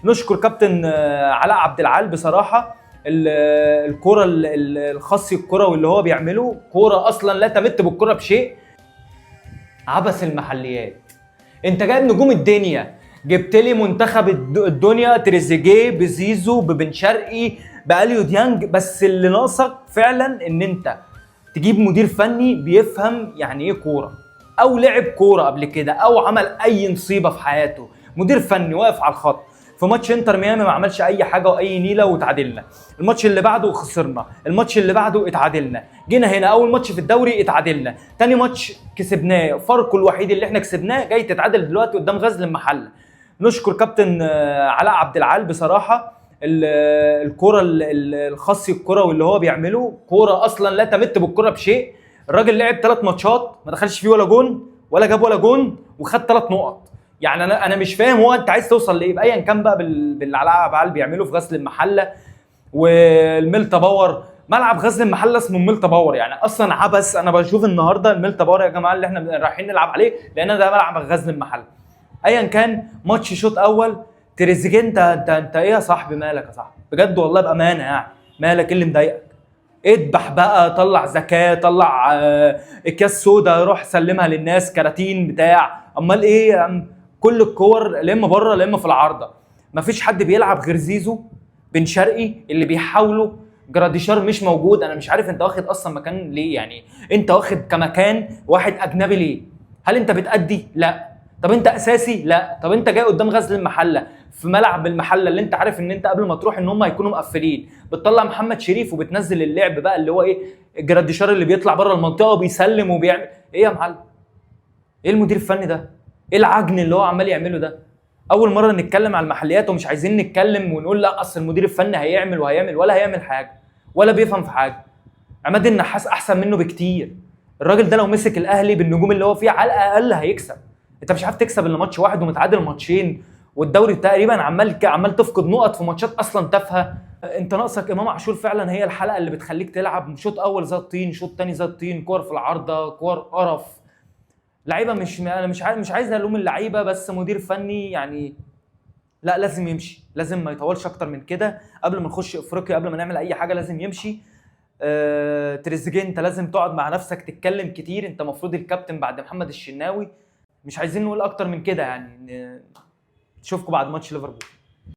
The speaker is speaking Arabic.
نشكر كابتن علاء عبد العال بصراحه. الكرة الخاصي الكروي اللي هو بيعمله كرة اصلا لا تمت بالكرة بشيء. عبث المحليات. انت جايب نجوم الدنيا، جبت لي منتخب الدنيا، تريزيجيه بزيزو ببن شرقي باليو ديانج، بس اللي ناقصك فعلا ان انت تجيب مدير فني بيفهم يعني ايه كوره، او لعب كوره قبل كده، او عمل اي نصيبه في حياته. مدير فني واقف على الخط. في ماتش انتر ميامي ما عملش اي حاجه واي نيله وتعادلنا، الماتش اللي بعده خسرنا، الماتش اللي بعده اتعادلنا، جينا هنا اول ماتش في الدوري اتعادلنا، تاني ماتش كسبناه، فرقه الوحيد اللي احنا كسبناه جاي تتعادل دلوقتي قدام غزل المحله. نشكر كابتن علاء عبد العال بصراحه. الكرة الخاصي الكروي اللي هو بيعمله كرة اصلا لا تمت بالكرة بشيء. الراجل لعب 3 ماتشات ما دخلش فيه ولا جون ولا جاب ولا جون وخد 3 نقط. يعني انا مش فاهم هو انت عايز توصل لايه بايا كان بقى باللي علاء عبد العال بيعمله في غزل المحله والميلتا باور. ملعب غزل المحله اسمه ميلتا باور، يعني اصلا عبث. انا بشوف النهارده الميلتا باور يا جماعه اللي احنا رايحين نلعب عليه لان ده ملعب غزل المحله. ايا كان ماتش شوط اول تريزيجيه، انت ايه يا صاحبي؟ مالك يا صاحبي بجد والله بامانه؟ يعني مالك؟ ايه اللي مضايقك؟ اذبح بقى، طلع زكاه، طلع اكياس سودا، روح سلمها للناس، كراتين بتاع. امال ايه يا عم؟ كل الكور لا اما بره لا اما في العارضه. مفيش حد بيلعب غير زيزو بن شرقي اللي بيحاولوا. جراديشار مش موجود. انا مش عارف انت واخد اصلا مكان ليه، يعني انت واخد كمكان واحد اجنبي ليه؟ هل انت بتأدي؟ لا. طب انت اساسي؟ لا. طب انت جاي قدام غزل المحله في ملعب المحله اللي انت عارف ان انت قبل ما تروح ان هم هيكونوا مقفلين، بتطلع محمد شريف وبتنزل اللعب بقى اللي هو ايه، الجراديشار اللي بيطلع بره المنطقه وبيسلم وبيعمل ايه يا معلم؟ ايه المدير الفني ده؟ ايه العجن اللي هو عمال يعمله ده؟ اول مره نتكلم على المحليات ومش عايزين نتكلم ونقول لا اصل المدير الفني هيعمل وهيعمل، ولا هيعمل حاجه ولا بيفهم في حاجه. عماد النحاس احسن منه بكتير. الراجل ده لو مسك الاهلي بالنجوم اللي هو فيه على الاقل هيكسب. انت مش عارف تكسب الا ماتش واحد ومتعادل ماتشين، والدوري تقريبا عمال تفقد نقط في ماتشات اصلا تافهه. انت ناقصك امام عاشور فعلا، هي الحلقه اللي بتخليك تلعب. شوط اول زي الطين، شوط تاني زي الطين، كور في العارضه، كور قرف. لعيبه انا مش عايز الوم اللعيبه، بس مدير فني يعني لا لازم يمشي، لازم ما يطولش اكتر من كده قبل ما نخش افريقيا، قبل ما نعمل اي حاجه لازم يمشي. تريزيجيه انت لازم تقعد مع نفسك تتكلم كتير، انت المفروض الكابتن بعد محمد الشناوي. مش عايزين نقول اكتر من كده يعني. نشوفكم بعد ماتش ليفربول.